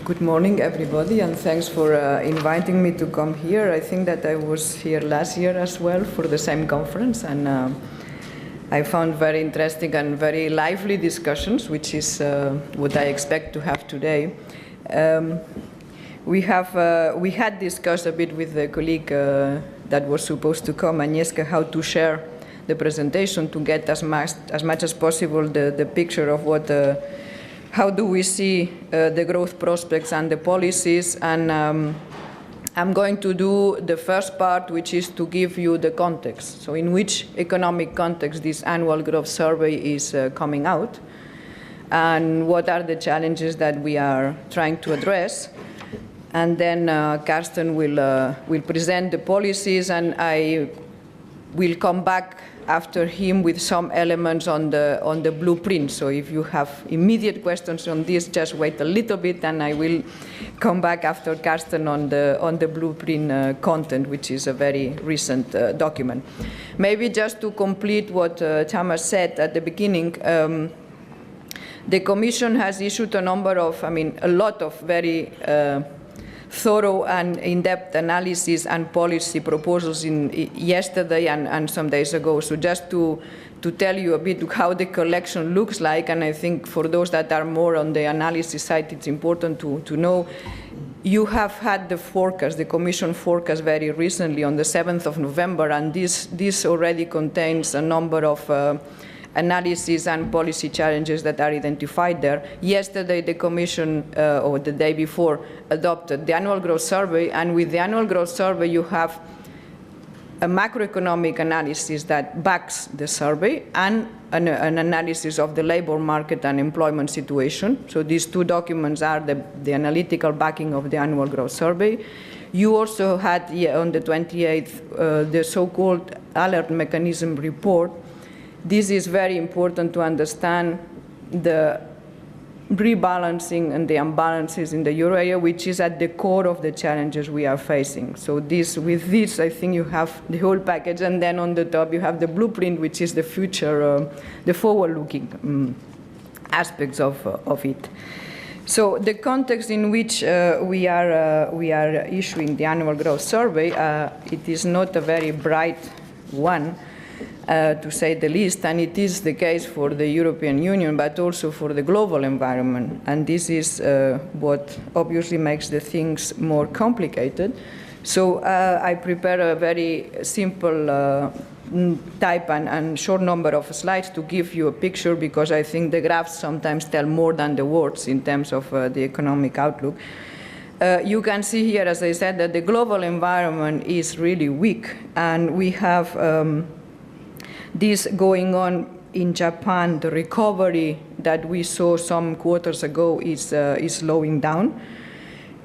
Good morning, everybody, and thanks for inviting me to come here. I think that I was here last year as well for the same conference, and I found very interesting and very lively discussions, which is what I expect to have today. We had discussed a bit with the colleague that was supposed to come, Agnieszka, how to share the presentation to get as much as possible the picture of what how do we see the growth prospects and the policies. And I'm going to do the first part, which is to give you the context. So in which economic context this annual growth survey is coming out, and what are the challenges that we are trying to address. And then Carsten will present the policies, and I will come back after him with some elements on the blueprint. So if you have immediate questions on this, just wait a little bit, and I will come back after Carsten on the blueprint content, which is a very recent document. Maybe just to complete what Thomas said at the beginning, the Commission has issued a lot of very thorough and in-depth analysis and policy proposals yesterday and some days ago. So just to tell you a bit how the collection looks like, and I think for those that are more on the analysis side, it's important to know, you have had the forecast, the Commission forecast very recently on the 7th of November, and this already contains a number of analysis and policy challenges that are identified there. Yesterday, the Commission, or the day before, adopted the annual growth survey, and with the annual growth survey, you have a macroeconomic analysis that backs the survey and an analysis of the labor market and employment situation. So these two documents are the analytical backing of the annual growth survey. You also had, on the 28th, the so-called alert mechanism report. This is very important to understand the rebalancing and the imbalances in the euro area, which is at the core of the challenges we are facing. So with this, I think you have the whole package, and then on the top you have the blueprint, which is the future, the forward-looking aspects of it. So the context in which we are issuing the annual growth survey, it is not a very bright one, to say the least, and it is the case for the European Union, but also for the global environment. And this is what obviously makes the things more complicated. So I prepare a very simple type and short number of slides to give you a picture, because I think the graphs sometimes tell more than the words in terms of the economic outlook. You can see here, as I said, that the global environment is really weak, and we have this going on in Japan. The recovery that we saw some quarters ago is slowing down.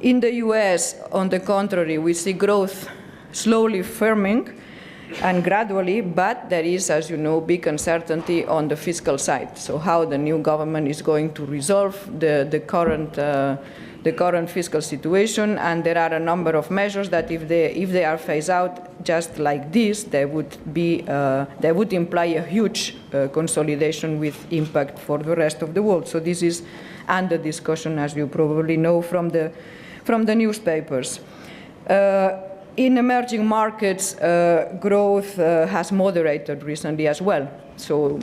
In the US, on the contrary, we see growth slowly firming and gradually, but there is, as you know, big uncertainty on the fiscal side. So how the new government is going to resolve the current fiscal situation, and there are a number of measures that if they are phased out just like this, they would imply a huge consolidation with impact for the rest of the world. So this is under discussion, as you probably know from the newspapers. In emerging markets, growth has moderated recently as well. So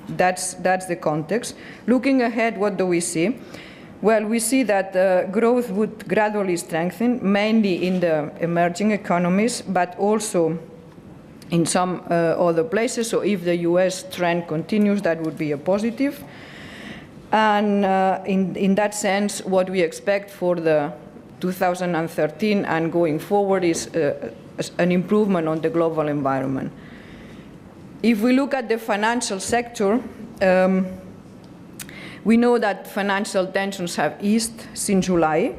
that's the context. Looking ahead, what do we see? Well, we see that growth would gradually strengthen, mainly in the emerging economies, but also in some other places. So if the US trend continues, that would be a positive. And in that sense, what we expect for the 2013 and going forward is an improvement on the global environment. If we look at the financial sector, we know that financial tensions have eased since July.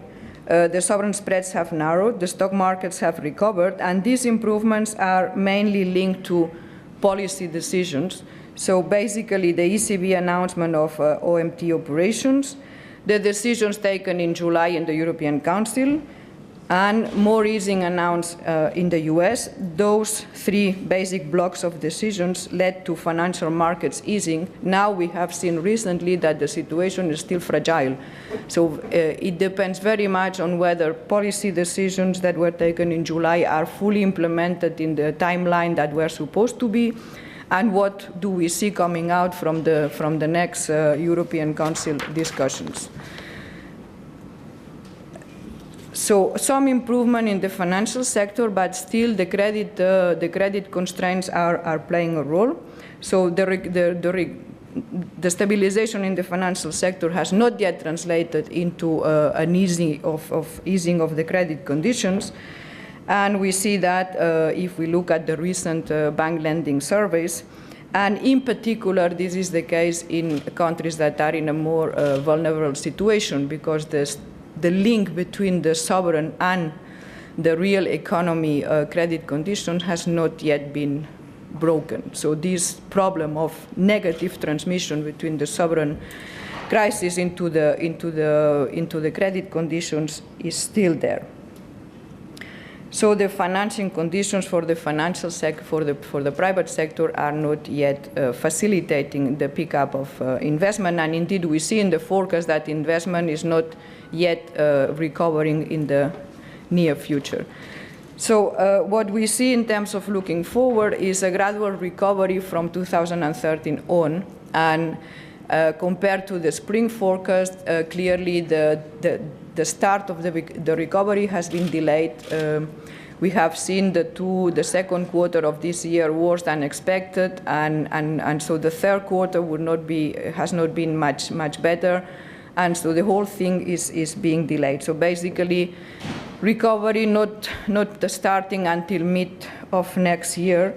The sovereign spreads have narrowed, the stock markets have recovered, and these improvements are mainly linked to policy decisions. So basically, the ECB announcement of OMT operations, the decisions taken in July in the European Council, and more easing announced in the US. Those three basic blocks of decisions led to financial markets easing. Now we have seen recently that the situation is still fragile. So it depends very much on whether policy decisions that were taken in July are fully implemented in the timeline that were supposed to be, and what do we see coming out from the next European Council discussions. So some improvement in the financial sector, but still the credit constraints are playing a role. So the stabilization in the financial sector has not yet translated into an easing of the credit conditions. And we see that if we look at the recent bank lending surveys, and in particular, this is the case in countries that are in a more vulnerable situation, because the link between the sovereign and the real economy credit conditions has not yet been broken. So this problem of negative transmission between the sovereign crisis into the credit conditions is still there. So the financing conditions for the financial sector, for the private sector, are not yet facilitating the pickup of investment. And indeed, we see in the forecast that investment is not yet recovering in the near future. So what we see in terms of looking forward is a gradual recovery from 2013 on, and compared to the spring forecast, clearly the start of the recovery has been delayed. We have seen the second quarter of this year worse than expected, and so the third quarter has not been much better, and so the whole thing is being delayed. So basically, recovery not starting until mid of next year,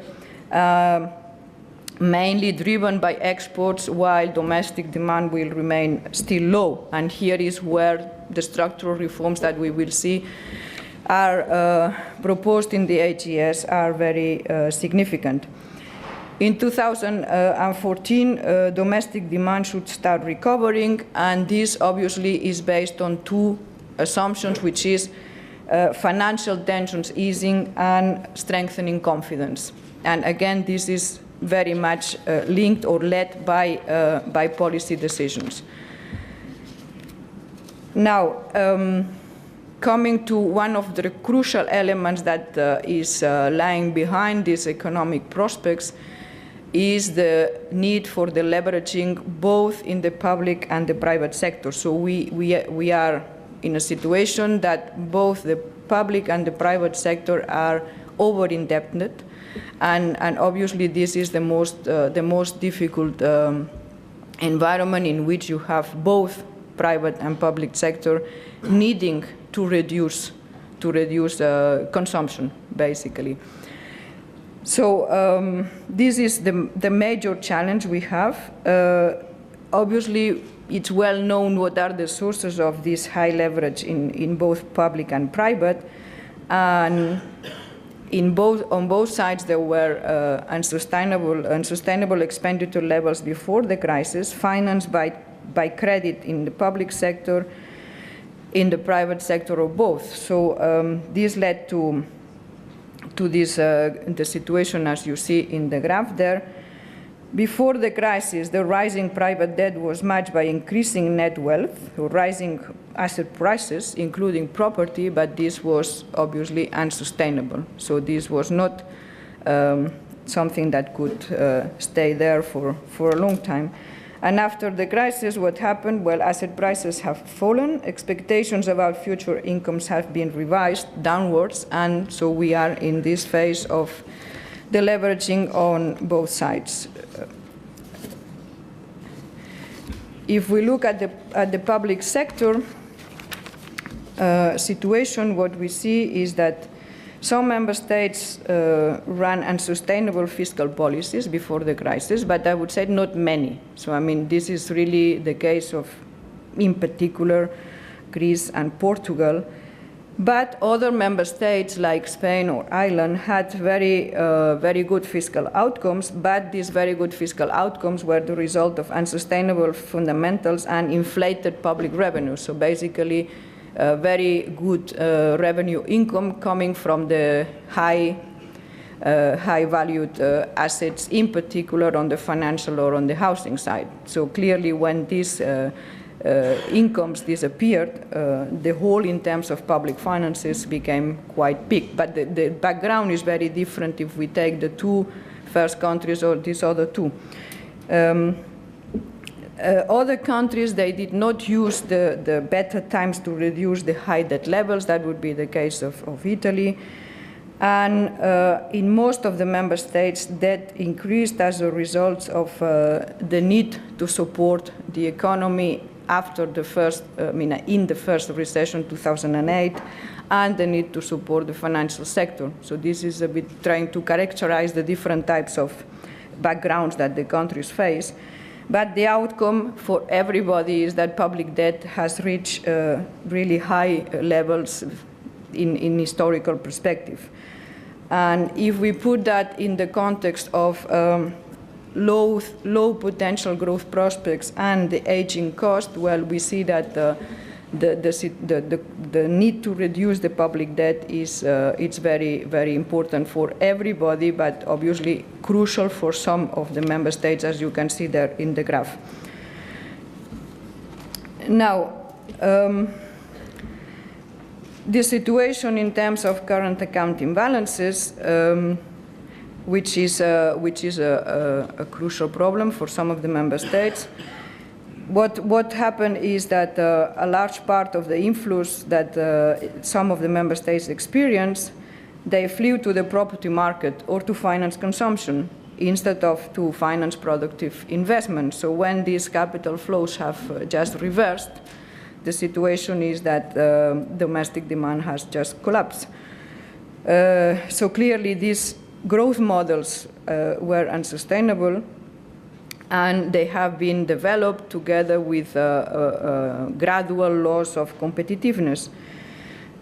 mainly driven by exports, while domestic demand will remain still low. And here is where the structural reforms that we will see are proposed in the AGS are very significant. In 2014, domestic demand should start recovering, and this obviously is based on two assumptions, which is financial tensions easing and strengthening confidence. And again, this is very much linked or led by policy decisions. Now, coming to one of the crucial elements that is lying behind these economic prospects is the need for the leveraging both in the public and the private sector. So we are in a situation that both the public and the private sector are over-indebted, and obviously this is the most difficult environment in which you have both private and public sector needing to reduce consumption, basically. So this is the major challenge we have. Obviously, it's well known what are the sources of this high leverage in both public and private, and on both sides there were unsustainable expenditure levels before the crisis, financed by credit in the public sector, in the private sector, or both. So this led to this the situation as you see in the graph there. Before the crisis, the rising private debt was matched by increasing net wealth, or rising asset prices, including property, but this was obviously unsustainable. So this was not something that could stay there for a long time. And after the crisis, what happened? Well, asset prices have fallen, expectations about future incomes have been revised downwards, and so we are in this phase of the leveraging on both sides. If we look at the public sector situation, what we see is that some member states ran unsustainable fiscal policies before the crisis, but I would say not many. So, I mean, this is really the case of, in particular, Greece and Portugal. But other member states like Spain or Ireland had very good fiscal outcomes, but these very good fiscal outcomes were the result of unsustainable fundamentals and inflated public revenue. So basically, very good revenue income coming from the high valued assets, in particular on the financial or on the housing side. So clearly when these incomes disappeared, the hole in terms of public finances became quite big. But the background is very different if we take the two first countries or these other two. Other countries, they did not use the better times to reduce the high debt levels. That would be the case of Italy. And in most of the member states, debt increased as a result of the need to support the economy after the first, in the first recession, 2008, and the need to support the financial sector. So this is a bit trying to characterize the different types of backgrounds that the countries face. But the outcome for everybody is that public debt has reached really high levels in historical perspective. And if we put that in the context of low potential growth prospects and the aging cost, well, we see that the need to reduce the public debt is it's very, very important for everybody, but obviously crucial for some of the member states, as you can see there in the graph. Now, the situation in terms of current account imbalances, which is a crucial problem for some of the member states. What happened is that a large part of the inflows that some of the member states experience, they flew to the property market or to finance consumption instead of to finance productive investment. So when these capital flows have just reversed, the situation is that domestic demand has just collapsed. So clearly these growth models were unsustainable, and they have been developed together with a gradual loss of competitiveness.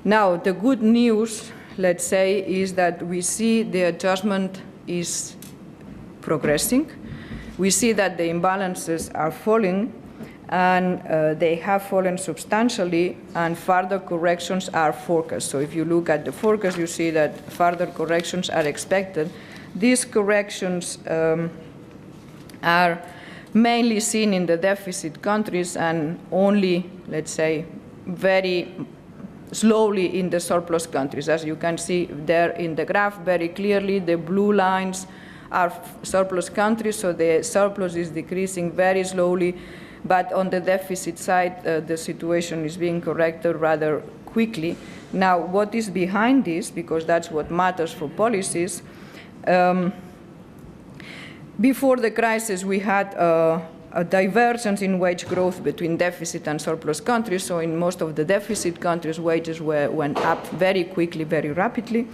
Now, the good news, let's say, is that we see the adjustment is progressing. We see that the imbalances are falling, and they have fallen substantially, and further corrections are forecast. So if you look at the forecast, you see that further corrections are expected. These corrections are mainly seen in the deficit countries and only, let's say, very slowly in the surplus countries. As you can see there in the graph very clearly, the blue lines are surplus countries, so the surplus is decreasing very slowly. But on the deficit side, the situation is being corrected rather quickly. Now, what is behind this, because that's what matters for policies, before the crisis, we had a divergence in wage growth between deficit and surplus countries. So in most of the deficit countries, wages went up very quickly, very rapidly.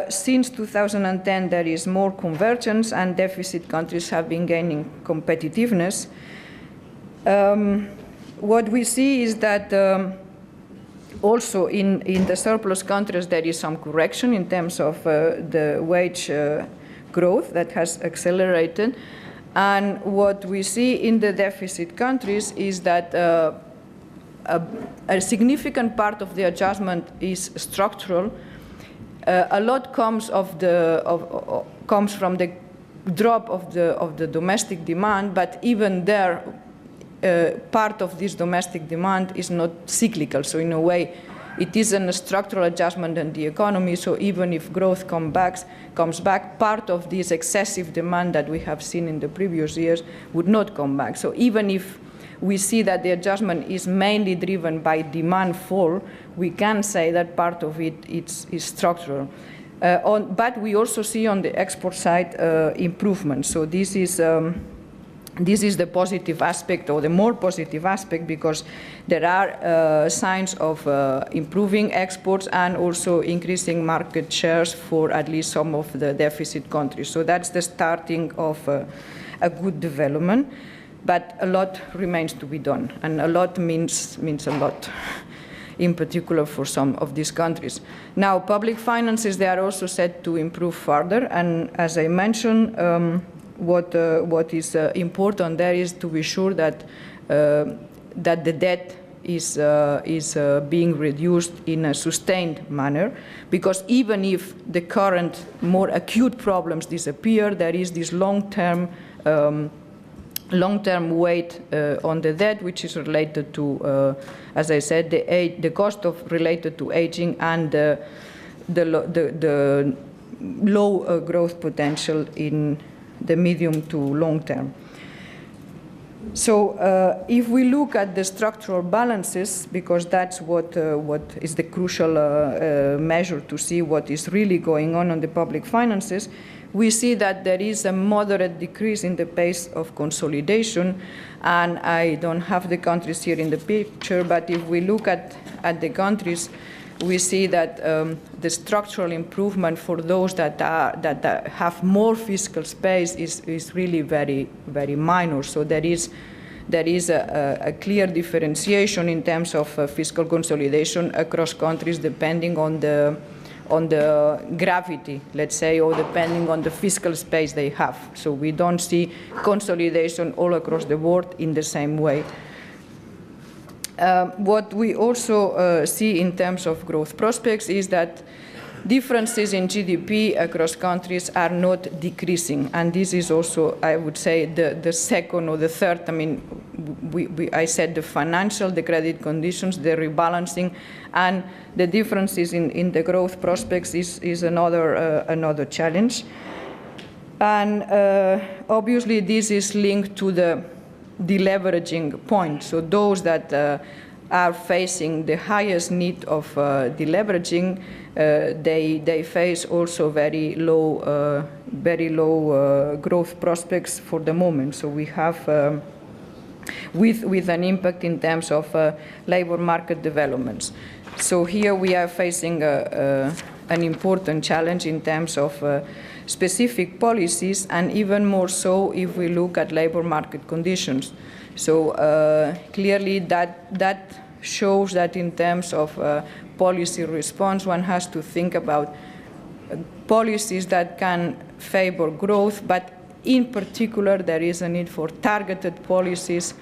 Since 2010, there is more convergence, and deficit countries have been gaining competitiveness. What we see is that also in the surplus countries, there is some correction in terms of the wage growth that has accelerated. And what we see in the deficit countries is that a significant part of the adjustment is structural. A lot comes from the drop of the domestic demand, but even there, part of this domestic demand is not cyclical. So in a way, it isn't a structural adjustment in the economy. So even if growth comes back, part of this excessive demand that we have seen in the previous years would not come back. So even if we see that the adjustment is mainly driven by demand fall, we can say that part of it is structural. But we also see on the export side improvement. So this is the positive aspect, or the more positive aspect, because there are signs of improving exports and also increasing market shares for at least some of the deficit countries. So that's the starting of a good development, but a lot remains to be done, and a lot means a lot, in particular for some of these countries. Now, public finances, they are also set to improve further, and as I mentioned, what is important there is to be sure that that the debt is being reduced in a sustained manner, because even if the current more acute problems disappear, there is this long-term weight on the debt, which is related to, as I said, the cost related to aging and the low growth potential in the medium to long term. So if we look at the structural balances, because that's what is the crucial measure to see what is really going on the public finances, we see that there is a moderate decrease in the pace of consolidation. And I don't have the countries here in the picture, but if we look at the countries, we see that the structural improvement for those that have more fiscal space is really very, very minor. So there is a clear differentiation in terms of fiscal consolidation across countries, depending on the gravity, let's say, or depending on the fiscal space they have. So we don't see consolidation all across the board in the same way. What we also see in terms of growth prospects is that differences in GDP across countries are not decreasing. And this is also, I would say, the second or the third. I mean, I said the financial, the credit conditions, the rebalancing, and the differences in the growth prospects is another challenge. And obviously, this is linked to the deleveraging point. So those that are facing the highest need of deleveraging, they face also very low growth prospects for the moment. So we have with an impact in terms of labor market developments. So here we are facing an important challenge in terms of specific policies, and even more so if we look at labor market conditions. So clearly that shows that in terms of policy response, one has to think about policies that can favor growth, but in particular there is a need for targeted policies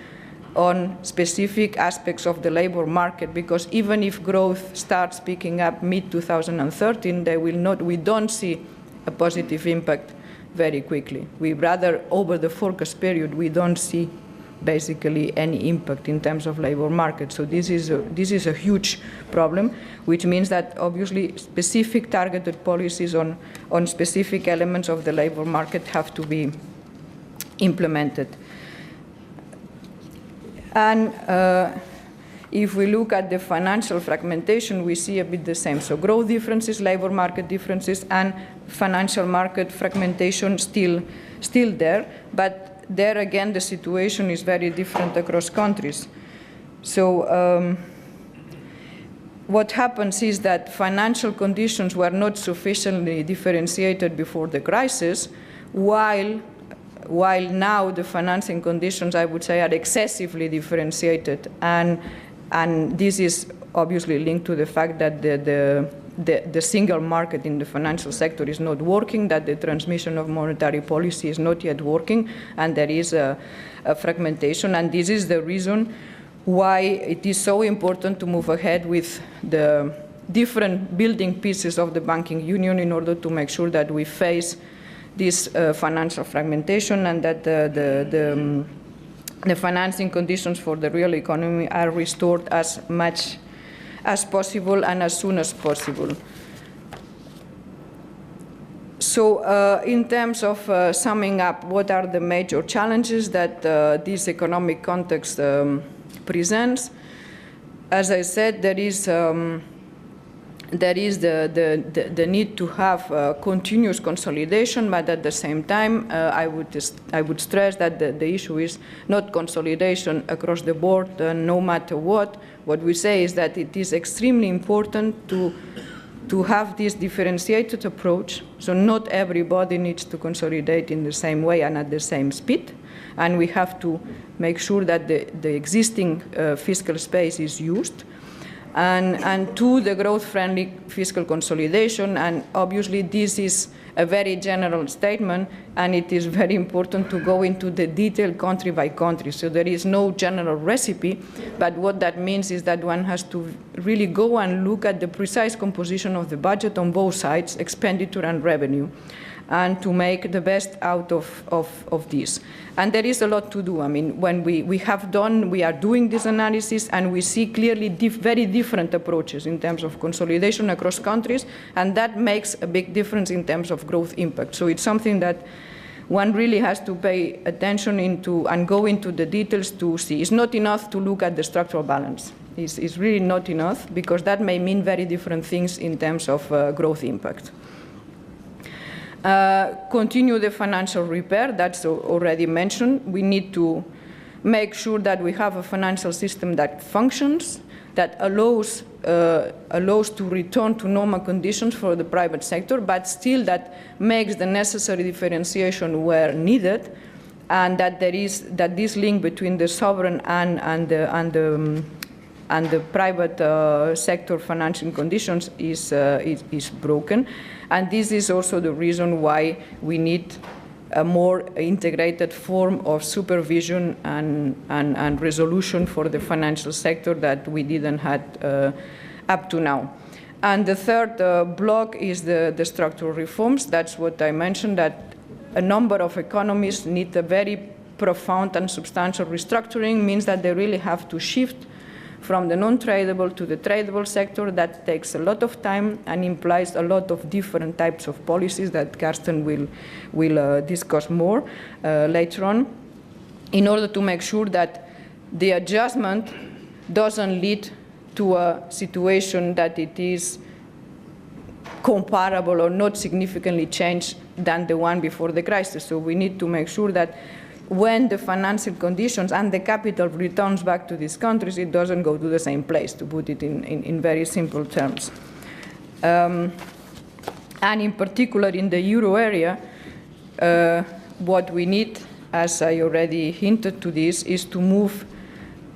on specific aspects of the labor market, because even if growth starts picking up mid-2013, we don't see a positive impact very quickly. We rather, over the forecast period, we don't see basically any impact in terms of labor market. So this is a huge problem, which means that obviously specific targeted policies on specific elements of the labor market have to be implemented. And if we look at the financial fragmentation, we see a bit the same. So growth differences, labor market differences, and financial market fragmentation still there. But there again, the situation is very different across countries. So what happens is that financial conditions were not sufficiently differentiated before the crisis, while now the financing conditions, I would say, are excessively differentiated. And this is obviously linked to the fact that the single market in the financial sector is not working, that the transmission of monetary policy is not yet working, and there is a fragmentation. And this is the reason why it is so important to move ahead with the different building pieces of the banking union in order to make sure that we face this financial fragmentation, and that the financing conditions for the real economy are restored as much as possible and as soon as possible. So in terms of summing up, what are the major challenges that this economic context presents? As I said, there is the need to have continuous consolidation, but at the same time, I would stress that the issue is not consolidation across the board, no matter what. What we say is that it is extremely important to have this differentiated approach. So not everybody needs to consolidate in the same way and at the same speed. And we have to make sure that the existing fiscal space is used. And to the growth-friendly fiscal consolidation, and obviously this is a very general statement, and it is very important to go into the detail country by country. So there is no general recipe, but what that means is that one has to really go and look at the precise composition of the budget on both sides, expenditure and revenue, and to make the best out of this. And there is a lot to do. I mean, when we are doing this analysis, and we see clearly very different approaches in terms of consolidation across countries, and that makes a big difference in terms of growth impact. So it's something that one really has to pay attention into and go into the details to see. It's not enough to look at the structural balance. It's really not enough, because that may mean very different things in terms of growth impact. Continue the financial repair, that's already mentioned. We need to make sure that we have a financial system that functions, that allows to return to normal conditions for the private sector, but still that makes the necessary differentiation where needed, and that this link between the sovereign and the private sector financing conditions is broken. And this is also the reason why we need a more integrated form of supervision and resolution for the financial sector that we didn't have up to now. And the third block is the structural reforms. That's what I mentioned, that a number of economies need a very profound and substantial restructuring, means that they really have to shift from the non-tradable to the tradable sector. That takes a lot of time and implies a lot of different types of policies that Carsten will discuss more later on, in order to make sure that the adjustment doesn't lead to a situation that it is comparable or not significantly changed than the one before the crisis. So we need to make sure that when the financial conditions and the capital returns back to these countries, it doesn't go to the same place, to put it in very simple terms. And in particular, in the euro area, what we need, as I already hinted to this, is to move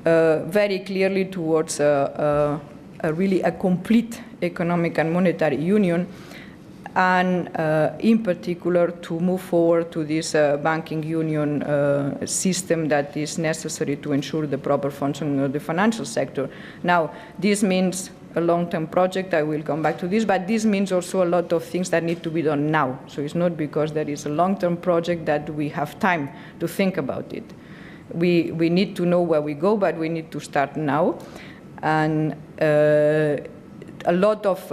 very clearly towards really a complete economic and monetary union, and in particular to move forward to this banking union system that is necessary to ensure the proper functioning of the financial sector. Now, this means a long-term project. I will come back to this, but this means also a lot of things that need to be done now. So it's not because there is a long-term project that we have time to think about it. We need to know where we go, but we need to start now. And a lot of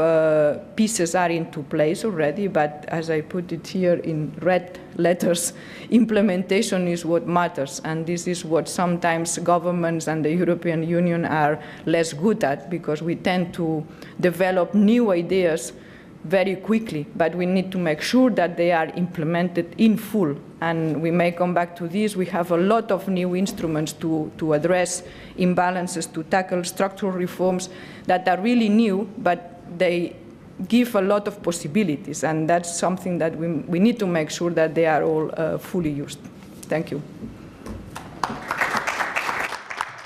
pieces are into place already, but as I put it here in red letters, implementation is what matters, and this is what sometimes governments and the European Union are less good at, because we tend to develop new ideas very quickly, but we need to make sure that they are implemented in full. And we may come back to this. We have a lot of new instruments to address imbalances, to tackle structural reforms that are really new, but they give a lot of possibilities, and that's something that we need to make sure that they are all fully used. Thank you.